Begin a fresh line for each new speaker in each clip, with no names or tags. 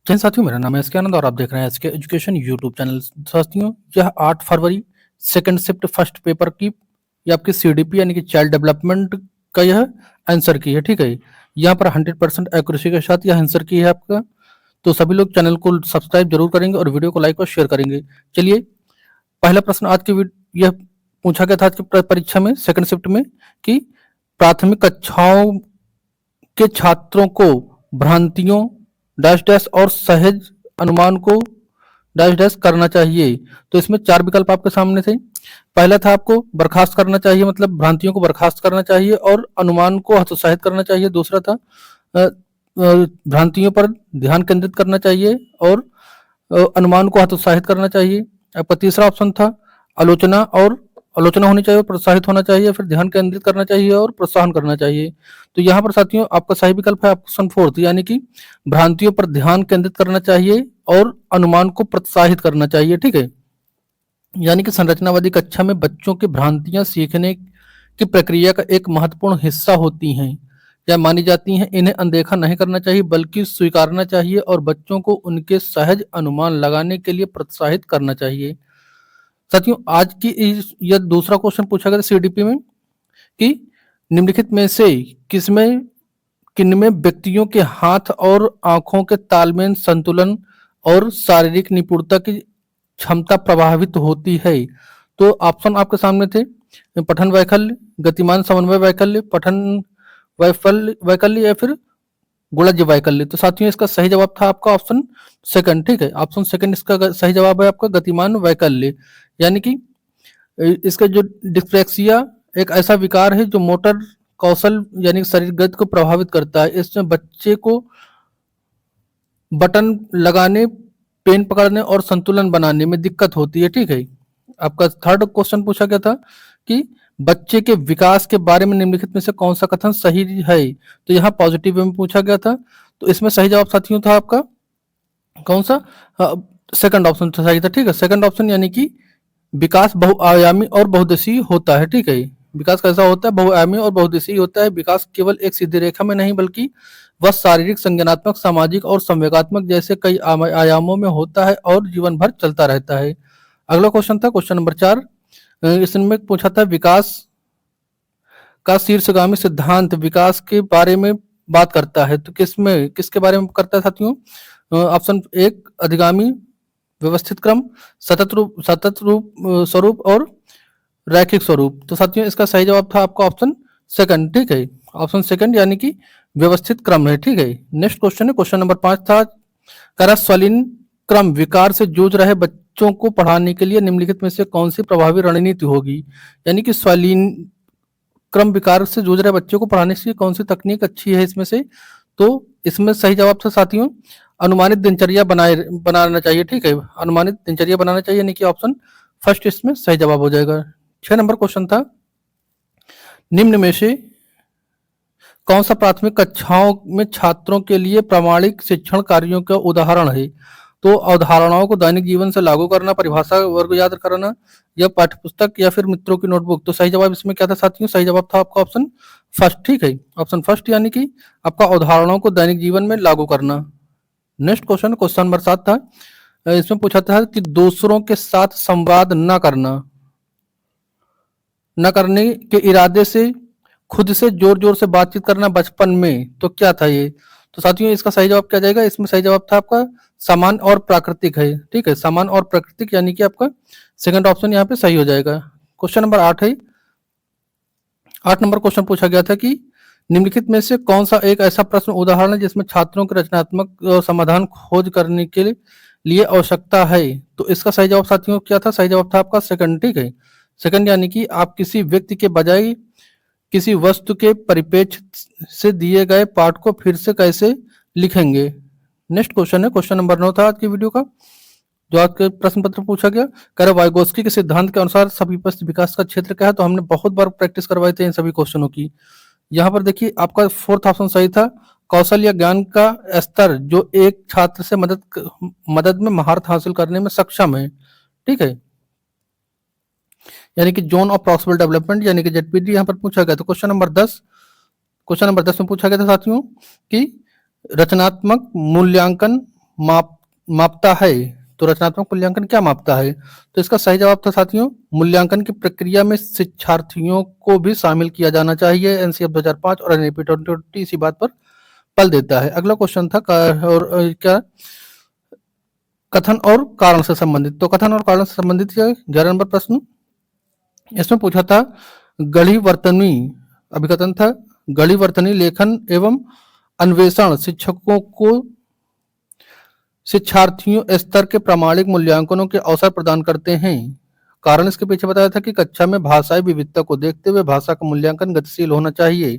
जय हिंद साथियों, मेरा नाम है एसके आनंद और आप देख रहे हैं एसके एजुकेशन यूट्यूब चैनल। साथियों, यह 8 फरवरी सेकंड शिफ्ट फर्स्ट पेपर की ये आपकी सीडीपी यानी कि चाइल्ड डेवलपमेंट का यह आंसर की है। ठीक है, यहाँ पर 100% एक्यूरेसी के साथ यह आंसर की है आपका। तो सभी लोग चैनल को सब्सक्राइब जरूर करेंगे और वीडियो को लाइक और शेयर करेंगे। चलिए, पहला प्रश्न आज की यह पूछा गया था आज की परीक्षा में सेकंड शिफ्ट में कि प्राथमिक कक्षाओं के छात्रों को भ्रांतियों डैश डैश और सहज अनुमान को डैश डैश करना चाहिए। तो इसमें 4 विकल्प आपके सामने थे। पहला था आपको बर्खास्त करना चाहिए, मतलब भ्रांतियों को बर्खास्त करना चाहिए और अनुमान को हतोत्साहित करना चाहिए। दूसरा था भ्रांतियों पर ध्यान केंद्रित करना चाहिए और अनुमान को हतोत्साहित करना चाहिए। आपका तीसरा ऑप्शन था आलोचना होनी चाहिए, प्रोत्साहित होना चाहिए, फिर ध्यान केंद्रित करना चाहिए और प्रोत्साहन करना चाहिए। तो यहाँ पर साथियों आपका सही विकल्प है ऑप्शन 4, यानी कि भ्रांतियों पर ध्यान केंद्रित करना चाहिए और अनुमान को प्रोत्साहित करना चाहिए। ठीक है, यानी कि संरचनावादी कक्षा में बच्चों की भ्रांतियां सीखने की प्रक्रिया का एक महत्वपूर्ण हिस्सा होती हैं या मानी जाती हैं। इन्हें अनदेखा नहीं करना चाहिए बल्कि स्वीकारना चाहिए और बच्चों को उनके सहज अनुमान लगाने के लिए प्रोत्साहित करना चाहिए। साथियों, आज की यह दूसरा क्वेश्चन पूछा गया सीडीपी में कि निम्नलिखित में से किनमें व्यक्तियों के हाथ और आंखों के तालमेल, संतुलन और शारीरिक निपुणता की क्षमता प्रभावित होती है। तो ऑप्शन आपके सामने थे पठन वैकल्य, गतिमान समन्वय वैकल्य, पठन वैकल्य या फिर गुणज वैकल्य। तो साथियों इसका सही जवाब था आपका ऑप्शन सेकंड। ठीक है, ऑप्शन सेकंड इसका सही जवाब है आपका गतिमान वैकल्य। यानी कि इसका जो डिस्प्लेक्सिया एक ऐसा विकार है जो मोटर कौशल यानी शरीर गति को प्रभावित करता है। इसमें बच्चे को बटन लगाने, पेन पकड़ने और संतुलन बनाने में दिक्कत होती है। ठीक है, आपका थर्ड क्वेश्चन पूछा गया था कि बच्चे के विकास के बारे में निम्नलिखित में से कौन सा कथन सही है। तो यहाँ पॉजिटिव वे में पूछा गया था। तो इसमें सही जवाब साथियों था आपका कौन सा, सेकंड ऑप्शन सही था। ठीक है, सेकंड ऑप्शन यानी कि विकास बहुआयामी और बहुदिशीय होता है। ठीक है, विकास कैसा होता है, बहुआयामी और बहुदिशीय होता है। विकास केवल एक सीधी रेखा में नहीं बल्कि वह शारीरिक, संज्ञानात्मक, सामाजिक और संवेगात्मक जैसे कई आयामों में होता है और जीवन भर चलता रहता है। अगला क्वेश्चन था क्वेश्चन नंबर 4। इसमें पूछा था विकास का शीर्षगामी सिद्धांत विकास के बारे में बात करता है। तो किसके बारे में करता है साथियों। ऑप्शन 1 अधिगामी व्यवस्थित क्रम, सतत रूप स्वरूप और रैखिक स्वरूप। तो साथियों इसका सही जवाब था आपका ऑप्शन सेकंड। ठीक है, ऑप्शन सेकंड यानी कि व्यवस्थित क्रम है। ठीक है, नेक्स्ट क्वेश्चन है क्वेश्चन नंबर 5 था करा स्वलीन क्रम विकार से जूझ रहे बच्चों को पढ़ाने के लिए निम्नलिखित में से कौन सी प्रभावी रणनीति होगी। यानी कि स्वलीन क्रम विकार से जूझ रहे बच्चों को पढ़ाने की कौन सी तकनीक अच्छी है इसमें से। तो इसमें सही जवाब था साथियों अनुमानित दिनचर्या बनाना चाहिए। ठीक है, अनुमानित दिनचर्या बनाना चाहिए, यानी कि ऑप्शन फर्स्ट इसमें सही जवाब हो जाएगा। 6 नंबर क्वेश्चन था निम्न में से कौन सा प्राथमिक कक्षाओं में छात्रों के लिए प्रामाणिक शिक्षण कार्यों का उदाहरण है। तो अवधारणाओं को दैनिक जीवन से लागू करना, परिभाषा वर्ग याद करना या पाठ्यपुस्तक या फिर मित्रों की नोटबुक। तो सही जवाब इसमें क्या था साथियों, सही जवाब था आपका ऑप्शन फर्स्ट। ठीक है, ऑप्शन फर्स्ट यानी कि आपका अवधारणाओं को दैनिक जीवन में लागू करना। नेक्स्ट क्वेश्चन क्वेश्चन नंबर 7 था। इसमें पूछा था कि दूसरों के साथ संवाद न करने के इरादे से खुद से जोर जोर से बातचीत करना बचपन में। तो क्या था ये। तो साथियों इसका सही जवाब क्या जाएगा, इसमें सही जवाब था आपका समान और प्राकृतिक है। ठीक है, समान और प्राकृतिक यानी कि आपका सेकंड ऑप्शन यहाँ पे सही हो जाएगा। क्वेश्चन नंबर 8 है। 8 नंबर क्वेश्चन पूछा गया था कि निम्नलिखित में से कौन सा एक ऐसा प्रश्न उदाहरण है जिसमें छात्रों के रचनात्मक समाधान खोज करने के लिए आवश्यकता है। तो इसका सही जवाब साथियों क्या था, सही जवाब था आपका सेकंड। ठीक है, सेकंड यानी कि आप किसी व्यक्ति के बजाय किसी वस्तु के परिप्रेक्ष्य से दिए गए पाठ को फिर से कैसे लिखेंगे। नेक्स्ट क्वेश्चन है क्वेश्चन नंबर 9 था आज की वीडियो का, जो आज के प्रश्न पत्र पूछा गया। कह रहा वाइगोत्स्की के सिद्धांत के अनुसार सभी विकास का क्षेत्र क्या है। तो हमने बहुत बार प्रैक्टिस करवाए थे इन सभी क्वेश्चनों की। यहाँ पर देखिए आपका फोर्थ ऑप्शन सही था, कौशल या ज्ञान का स्तर जो एक छात्र से मदद में महारत हासिल करने में सक्षम है। ठीक है, यानी कि जोन ऑफ पॉसिबल डेवलपमेंट यानी कि जेडपीडी यहाँ पर पूछा गया। तो क्वेश्चन नंबर 10 में पूछा गया था साथियों कि रचनात्मक मूल्यांकन मापता है? तो रचनात्मक मूल्यांकन क्या मापता है? तो इसका सही जवाब था साथियों, मूल्यांकन की प्रक्रिया में शिक्षार्थियों को भी शामिल किया जाना चाहिए। एनसीएफ 2005 और एनईपी 2020 इसी बात पर बल देता है। अगला क्वेश्चन था क्या, कथन और कारण से संबंधित। तो कथन और कारण से संबंधित 11 नंबर प्रश्न, इसमें पूछा था गढ़ी वर्तनी, अभिकथन था गढ़ी वर्तनी लेखन एवं अन्वेषण शिक्षकों को शिक्षार्थियों स्तर के प्रामाणिक मूल्यांकनों के अवसर प्रदान करते हैं। कारण इसके पीछे बताया था कि कक्षा में भाषाई विविधता को देखते हुए भाषा का मूल्यांकन गतिशील होना चाहिए।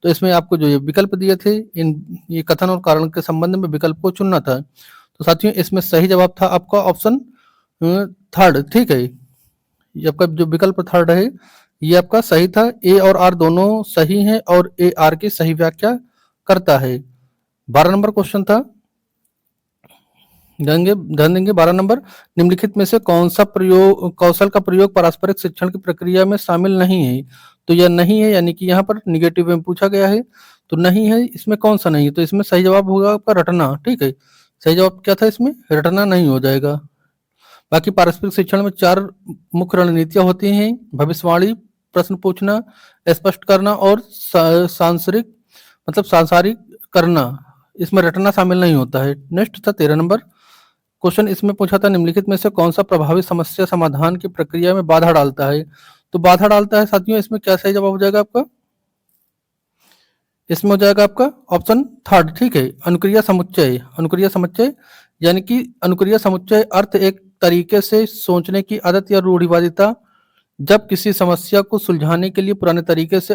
तो इसमें आपको जो ये विकल्प दिए थे, ये कथन और कारण के संबंध में विकल्प को चुनना था। तो साथियों इसमें सही जवाब था आपका ऑप्शन थर्ड। ठीक है, ये आपका जो विकल्प थर्ड है ये आपका सही था। ए और आर दोनों सही हैं और ए आर की सही व्याख्या करता है। 12 नंबर क्वेश्चन था, ध्यान देंगे 12 नंबर, निम्नलिखित में से कौन सा कौशल का प्रयोग पारस्परिक शिक्षण की प्रक्रिया में शामिल नहीं है? तो यह नहीं है, यानी कि यहाँ पर निगेटिव में पूछा गया है, तो नहीं है। इसमें कौन सा नहीं है? तो इसमें सही जवाब होगा आपका रटना। ठीक है, सही जवाब क्या था इसमें? रटना नहीं हो जाएगा। बाकी पारस्परिक शिक्षण में 4 मुख्य रणनीतियां होती हैं: भविष्यवाणी, प्रश्न पूछना, स्पष्ट करना और सांसारिक मतलब सांसारिक करना। इसमें रटना शामिल नहीं होता है। नेक्स्ट था 13 नंबर क्वेश्चन, इसमें पूछा था निम्नलिखित में से कौन सा प्रभावी समस्या समाधान की प्रक्रिया में बाधा डालता है? तो बाधा डालता है साथियों, इसमें क्या सही जवाब हो जाएगा आपका? इसमें हो जाएगा आपका ऑप्शन थर्ड। ठीक है, अनुक्रिया समुच्चय। अनुक्रिया समुच्चय यानी कि अनुक्रिया समुच्चय अर्थ एक तरीके से सोचने की आदत या रूढ़िवादिता, जब किसी समस्या को सुलझाने के लिए पुराने तरीके से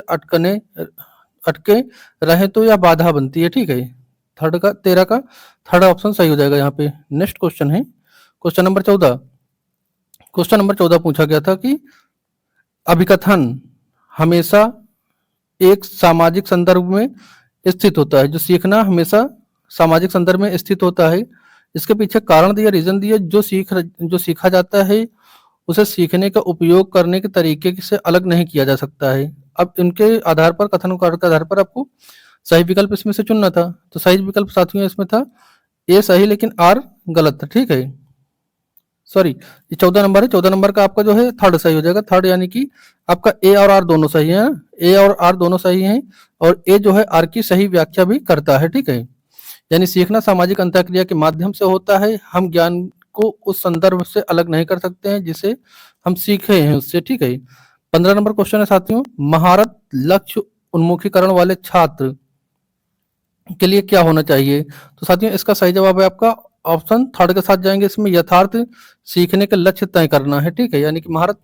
अटके रहे तो यह बाधा बनती है। ठीक है, 13 का थर्ड ऑप्शन सही हो जाएगा यहाँ पे। नेक्स्ट क्वेश्चन है क्वेश्चन नंबर 14। क्वेश्चन नंबर 14 पूछा गया था कि अभिकथन हमेशा एक सामाजिक संदर्भ में स्थित होता है। जो सीखना हमेशा सामाजिक संदर्भ में स्थित होता है। इसके पीछे कारण दिया, रीजन दिया, जो सीखा जाता है उसे सीखने का उपयोग करने के तरीके से अलग नहीं किया जा सकता है। अब इनके आधार पर, कथन के आधार पर आपको सही विकल्प इसमें से चुनना था। तो सही विकल्प साथियों इसमें था ए सही, लेकिन आर गलत था। ठीक है, सॉरी, ये 14 नंबर है। 14 नंबर का आपका जो है थर्ड सही हो जाएगा। थर्ड यानी कि आपका ए और आर दोनों सही है। ए और आर दोनों सही हैं और ए जो है आर की सही व्याख्या भी करता है। ठीक है, यानी सीखना सामाजिक अंतःक्रिया के माध्यम से होता है। हम ज्ञान को उस संदर्भ से अलग नहीं कर सकते हैं जिसे हम सीखे हैं उससे। ठीक है, 15 नंबर क्वेश्चन है साथियों, महारत लक्ष्य उन्मुखीकरण वाले छात्र के लिए क्या होना चाहिए? तो साथियों इसका सही जवाब है आपका ऑप्शन थर्ड के साथ जाएंगे। इसमें यथार्थ सीखने के लक्ष्य तय करना है। ठीक है, यानी कि महारत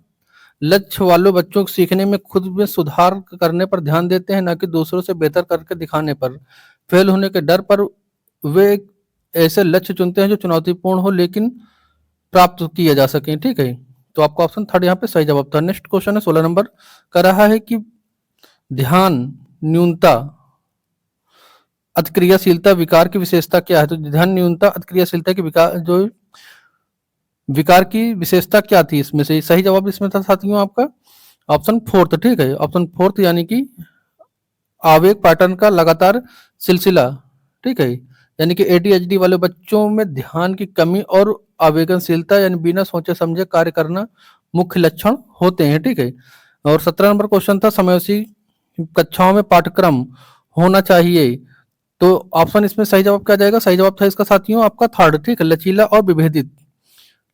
लक्ष्य वाले बच्चों को सीखने में खुद में सुधार करने पर ध्यान देते हैं, न कि दूसरों से बेहतर करके दिखाने पर। फेल होने के डर पर वे ऐसे लक्ष्य चुनते हैं जो चुनौतीपूर्ण हो लेकिन प्राप्त किए जा सके। ठीक है, तो आपका ऑप्शन थर्ड यहाँ पे सही जवाब था। नेक्स्ट क्वेश्चन है 16 नंबर का रहा है कि ध्यान न्यूनता अतिक्रियाशीलता विकार की विशेषता क्या है? तो ध्यान न्यूनता अतिक्रियाशीलता की विकार की विशेषता क्या थी? इसमें से सही जवाब इसमें था साथियों आपका ऑप्शन फोर्थ। ठीक है, ऑप्शन फोर्थ यानी कि आवेग पैटर्न का लगातार सिलसिला। ठीक है, यानी कि एडीएचडी वाले बच्चों में ध्यान की कमी और आवेगनशीलता यानी बिना सोचे समझे कार्य करना मुख्य लक्षण होते हैं। ठीक है, और 17 नंबर क्वेश्चन था समयोसी कक्षाओं में पाठ्यक्रम होना चाहिए। तो ऑप्शन इसमें सही जवाब क्या जाएगा? सही जवाब था इसका साथियों आपका थर्ड। ठीक है, लचीला और विभेदित।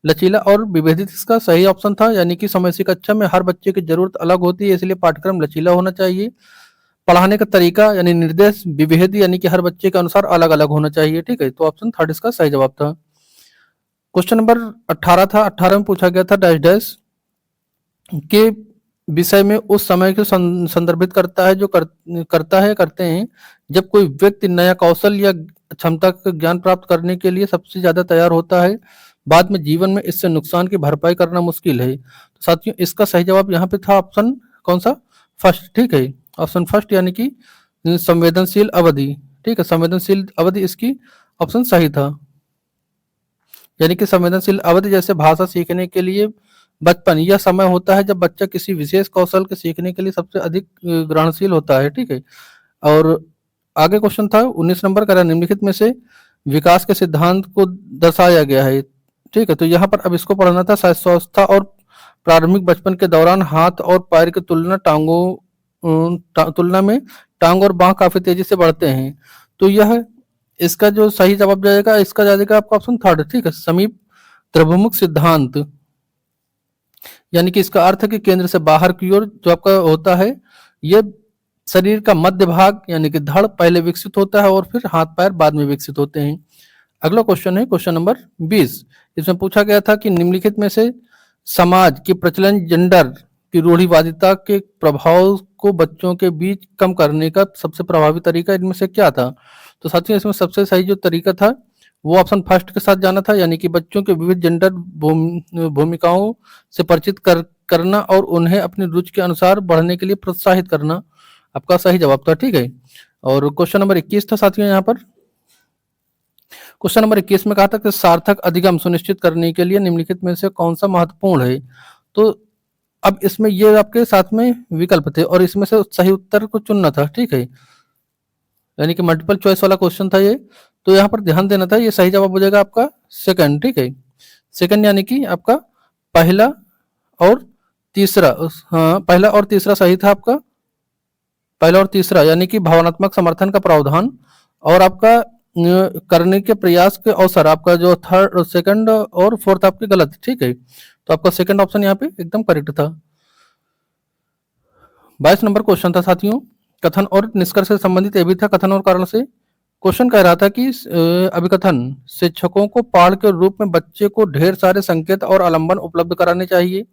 लचीला और विभेदित इसका सही ऑप्शन था, यानी कि समयोसी कक्षा में हर बच्चे की जरूरत अलग होती है, इसलिए पाठ्यक्रम लचीला होना चाहिए। पढ़ाने का तरीका यानी निर्देश विभेद यानी कि हर बच्चे के अनुसार अलग अलग होना चाहिए। ठीक है, तो ऑप्शन थर्ड इसका सही जवाब था। क्वेश्चन नंबर 18 था। 18 में पूछा गया था डैश डैश के विषय में उस समय को संदर्भित करता है जो करते हैं जब कोई व्यक्ति नया कौशल या क्षमता का ज्ञान प्राप्त करने के लिए सबसे ज्यादा तैयार होता है, बाद में जीवन में इससे नुकसान की भरपाई करना मुश्किल है। तो साथियों इसका सही जवाब यहाँ पे था ऑप्शन कौन सा? फर्स्ट। ठीक है, ऑप्शन फर्स्ट यानी कि संवेदनशील अवधि। ठीक है, संवेदनशील अवधि इसकी ऑप्शन सही था। यानी कि संवेदनशील अवधि जैसे भाषा सीखने के लिए बचपन यह समय होता है जब बच्चा किसी विशेष कौशल के सीखने के लिए सबसे अधिक ग्रहणशील होता है। ठीक है, और आगे क्वेश्चन था 19 नंबर का, निम्नलिखित में से विकास के सिद्धांत को दर्शाया गया है। ठीक है, तो यहाँ पर अब इसको पढ़ना था। शैशवावस्था और प्रारंभिक बचपन के दौरान हाथ और पैर की तुलना में टांग और बाह काफी तेजी से बढ़ते हैं। तो यह इसका जो सही जवाब जाएगा, इसका जाएगा आपका ऑप्शन थर्ड। ठीक है, समीप द्रवमुख सिद्धांत, यानी कि इसका अर्थ है कि केंद्र से बाहर की ओर जो आपका होता है, ये शरीर का मध्य भाग यानी कि धड़ पहले विकसित होता है और फिर हाथ पैर बाद में विकसित होते हैं। अगला क्वेश्चन है क्वेश्चन नंबर 20। इसमें पूछा गया था कि निम्नलिखित में से समाज की प्रचलन जेंडर की रूढ़िवादिता के प्रभाव को बच्चों के बीच कम करने का सबसे प्रभावी तरीका इनमें से क्या था? तो साथियों, इसमें सबसे सही जो तरीका था वो ऑप्शन फर्स्ट के साथ जाना था, यानी कि बच्चों के विविध जेंडर भूमिकाओं से परिचित करना और उन्हें अपनी रुचि के अनुसार बढ़ने के लिए प्रोत्साहित करना आपका सही जवाब था। ठीक है, और क्वेश्चन नंबर 21 था साथियों। यहाँ पर क्वेश्चन नंबर 21 में कहा था कि सार्थक अधिगम सुनिश्चित करने के लिए निम्नलिखित में से कौन सा महत्वपूर्ण है? तो अब इसमें ये आपके साथ में विकल्प थे और इसमें से सही उत्तर को चुनना था। ठीक है, यानी कि मल्टीपल चॉइस वाला क्वेश्चन था ये, तो यहाँ पर ध्यान देना था। ये सही जवाब हो जाएगा आपका सेकंड। ठीक है, सेकंड यानी कि आपका पहला और तीसरा, हाँ पहला और तीसरा सही था आपका। पहला और तीसरा यानी कि भावनात्मक समर्थन का प्रावधान और आपका करने के प्रयास के अवसर, आपका जो थर्ड सेकंड और फोर्थ आपके गलत। ठीक है, तो आपका सेकंड ऑप्शन यहाँ पे एकदम करेक्ट था। 22 नंबर क्वेश्चन था साथियों, कथन और निष्कर्ष से संबंधित ये भी था, कथन और कारण से। क्वेश्चन कह रहा था कि अभिकथन शिक्षकों को पाठ के रूप में बच्चे को ढेर सारे संकेत और आलंबन उपलब्ध कराने चाहिए।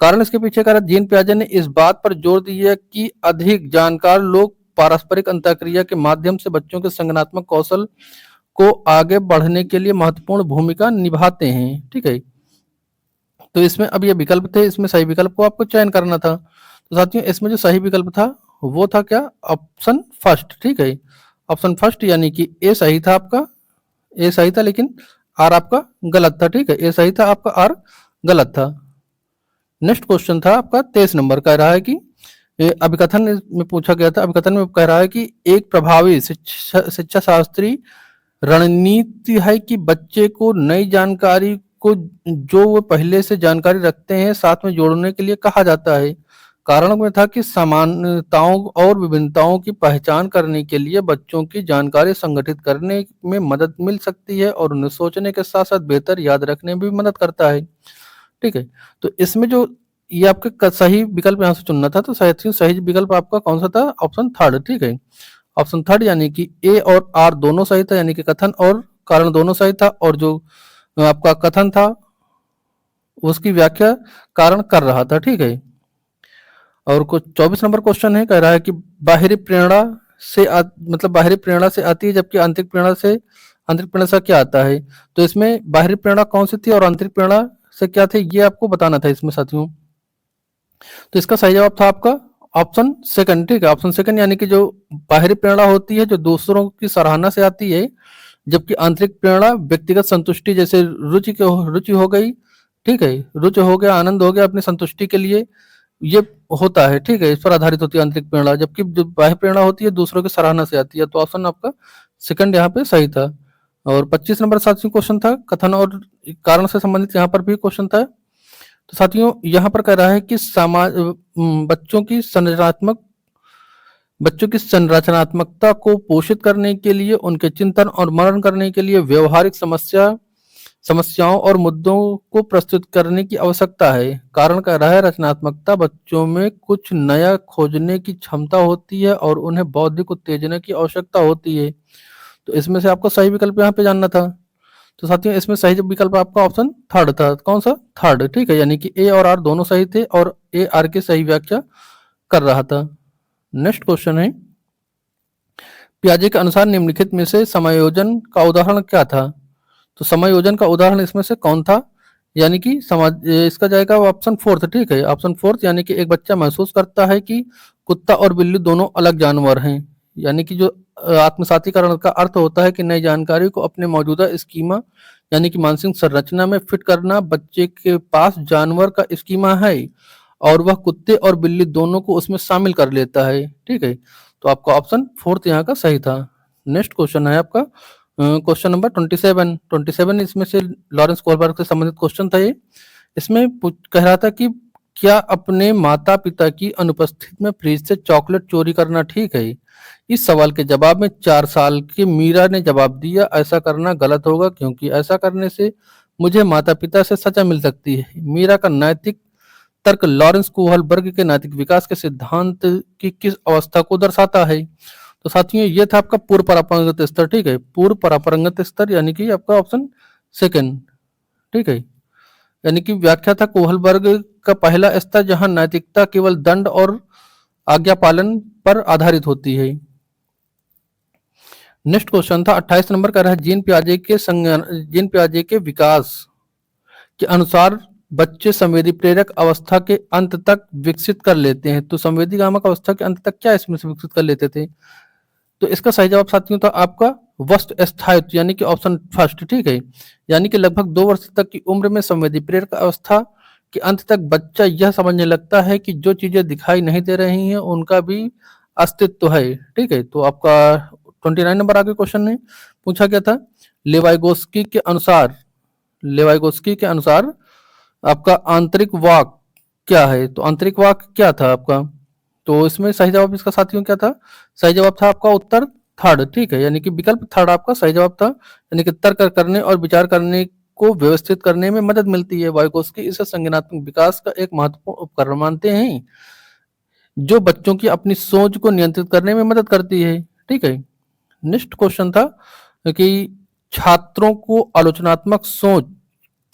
कारण इसके पीछे का जीन पियाजे ने इस बात पर जोर दिया कि अधिक जानकार लोग पारस्परिक अंतःक्रिया के माध्यम से बच्चों के संज्ञानात्मक कौशल को आगे बढ़ने के लिए महत्वपूर्ण भूमिका निभाते हैं। ठीक है, तो इसमें अब ये विकल्प थे, इसमें सही विकल्प को आपको चयन करना था। तो साथियों, इसमें जो सही विकल्प था वो था क्या? Option first. ठीक है, ऑप्शन फर्स्ट यानी कि ए सही था आपका, ए सही था, लेकिन आर आपका गलत था। ठीक है, ए सही था आपका, आर गलत था। नेक्स्ट क्वेश्चन था आपका 23 नंबर, कह रहा है कि अभिकथन में पूछा गया था, अभिकथन में कह रहा है कि एक प्रभावी शिक्षा शास्त्री रणनीति है कि बच्चे को नई जानकारी को जो वो पहले से जानकारी रखते हैं साथ में जोड़ने के लिए कहा जाता है। कारण में था कि समानताओं और विभिन्नताओं की पहचान करने के लिए बच्चों की जानकारी संगठित करने में मदद मिल सकती है और उन्हें सोचने के साथ साथ बेहतर याद रखने में भी मदद करता है। ठीक है, तो इसमें जो ये आपका सही विकल्प यहाँ से चुनना था, तो सही विकल्प आपका कौन सा था? Option third. ठीक है, ऑप्शन थर्ड यानी कि ए और आर दोनों सही था, यानी कि कथन और कारण दोनों सही था, और जो आपका कथन था उसकी व्याख्या कारण कर रहा था। ठीक है, और कुछ 24 नंबर क्वेश्चन है, कह रहा है कि बाहरी प्रेरणा से मतलब बाहरी प्रेरणा से आती है जबकि आंतरिक प्रेरणा से क्या आता है? तो इसमें बाहरी प्रेरणा कौन सी थी और आंतरिक प्रेरणा से क्या थे, ये आपको बताना था इसमें साथियों। तो इसका सही जवाब था आपका ऑप्शन सेकंड। ठीक है, ऑप्शन सेकंड यानी कि जो बाहरी प्रेरणा होती है जो दूसरों की सराहना से आती है, जबकि आंतरिक प्रेरणा व्यक्तिगत संतुष्टि, जैसे रुचि हो गई। ठीक है, रुचि हो गया, आनंद हो गया, अपनी संतुष्टि के लिए ये होता है। ठीक है, इस पर आधारित होती है आंतरिक प्रेरणा, जबकि जो बाह्य प्रेरणा होती है दूसरों की सराहना से आती है। तो ऑप्शन आपका सेकंड यहाँ पे सही था। और 25 नंबर साथियों क्वेश्चन था, कथन और कारण से संबंधित यहाँ पर भी क्वेश्चन था। तो साथियों, यहाँ पर कह रहा है कि बच्चों की संरचनात्मकता को पोषित करने के लिए, उनके चिंतन और मनन करने के लिए व्यवहारिक समस्याओं और मुद्दों को प्रस्तुत करने की आवश्यकता है। कारण कह रहा है रचनात्मकता बच्चों में कुछ नया खोजने की क्षमता होती है और उन्हें बौद्धिक उत्तेजना की आवश्यकता होती है। तो इसमें से आपको सही विकल्प यहाँ पे जानना था। तो साथियों, इसमें सही विकल्प आपका ऑप्शन थर्ड था। कौन सा? थर्ड। ठीक है, यानी कि ए और आर दोनों सही थे और ए आर की सही व्याख्या कर रहा था। नेक्स्ट क्वेश्चन है, पियाजे के अनुसार निम्नलिखित में से समायोजन का उदाहरण क्या था? तो समायोजन का उदाहरण इसमें से कौन था? यानी कि समाज, इसका जाएगा ऑप्शन फोर्थ। ठीक है, ऑप्शन फोर्थ यानी कि एक बच्चा महसूस करता है कि कुत्ता और बिल्ली दोनों अलग जानवर हैं। यानी कि जो आत्मसातीकरण का अर्थ होता है कि नई जानकारी को अपने मौजूदा स्कीमा यानी कि मानसिक संरचना में फिट करना। बच्चे के पास जानवर का स्कीमा है और वह कुत्ते और बिल्ली दोनों को उसमें शामिल कर लेता है। ठीक है, तो आपका ऑप्शन फोर्थ यहाँ का सही था। नेक्स्ट क्वेश्चन है आपका क्वेश्चन नंबर 27 इसमें से लॉरेंस कोहलबर्ग से संबंधित क्वेश्चन था ये। इसमें कह रहा था कि क्या अपने माता पिता की अनुपस्थिति में फ्रिज से चॉकलेट चोरी करना ठीक है? इस सवाल के जवाब में 4 साल की मीरा ने जवाब दिया, ऐसा करना गलत होगा क्योंकि ऐसा करने से मुझे माता पिता से सजा मिल सकती है। मीरा का नैतिक तर्क लॉरेंस कोहलबर्ग के नैतिक विकास के सिद्धांत की किस अवस्था को दर्शाता है? तो साथियों ये था आपका पूर्व परापरंगत स्तर, ठीक है, पूर्व परापरंगत स्तर यानी कि आपका ऑप्शन सेकंड, ठीक है, यानी कि व्याख्या था कोहलबर्ग का पहला स्तर जहां नैतिकता केवल दंड और आज्ञा पालन पर आधारित होती है। नेक्स्ट क्वेश्चन था 28 नंबर का, रहा जीन पियाजे के विकास के अनुसार बच्चे संवेदी प्रेरक अवस्था के अंत तक विकसित कर लेते हैं। तो संवेदी गामक अवस्था के अंत तक क्या इसमें से विकसित कर लेते थे? तो इसका सही जवाब साथियों था आपका वस्त स्थायित्व यानी कि ऑप्शन फर्स्ट, ठीक है, यानी कि लगभग 2 वर्ष तक की उम्र में संवेदी प्रेरक अवस्था के अंत तक बच्चा यह समझने लगता है कि जो चीजें दिखाई नहीं दे रही हैं उनका भी अस्तित्व है, ठीक है। तो आपका 29 नंबर आगे क्वेश्चन में पूछा गया था लेवाइगोस्की के अनुसार आपका आंतरिक वाक क्या है? तो आंतरिक वाक क्या था आपका? तो इसमें सही जवाब इसका साथियों क्या था? सही जवाब था आपका उत्तर थर्ड, ठीक है, यानी कि विकल्प थर्ड आपका सही जवाब था, यानी कि तर्क करने और विचार करने को व्यवस्थित करने में मदद मिलती है। वाइगोस्की इसे संज्ञानात्मक विकास का एक महत्वपूर्ण उपकरण मानते हैं जो बच्चों की अपनी सोच को नियंत्रित करने में मदद करती है, ठीक है। नेक्स्ट क्वेश्चन था कि छात्रों को आलोचनात्मक सोच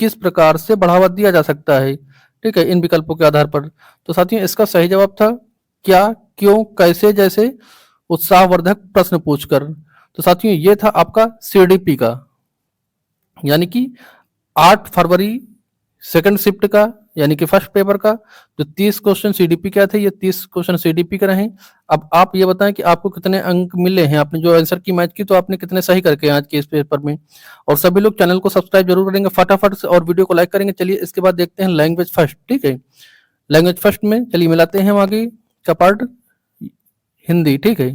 किस प्रकार से बढ़ावा दिया जा सकता है, ठीक है, इन विकल्पों के आधार पर। तो साथियों इसका सही जवाब था क्या, क्यों, कैसे जैसे उत्साहवर्धक प्रश्न पूछकर। तो साथियों ये था आपका सीडीपी का, यानी कि 8 फरवरी सेकंड शिफ्ट का यानी कि फर्स्ट पेपर का जो 30 क्वेश्चन सीडीपी का थे, ये 30 क्वेश्चन सीडीपी का रहे। अब आप ये बताएं कि आपको कितने अंक मिले हैं, आपने जो आंसर की मैच की तो आपने कितने सही करके आज के इस पेपर में। और सभी लोग चैनल को सब्सक्राइब जरूर करेंगे फटाफट से और वीडियो को लाइक करेंगे। चलिए इसके बाद देखते हैं लैंग्वेज फर्स्ट, ठीक है, लैंग्वेज फर्स्ट में चलिए मिलाते हैं हम आगे का पार्ट हिंदी, ठीक है।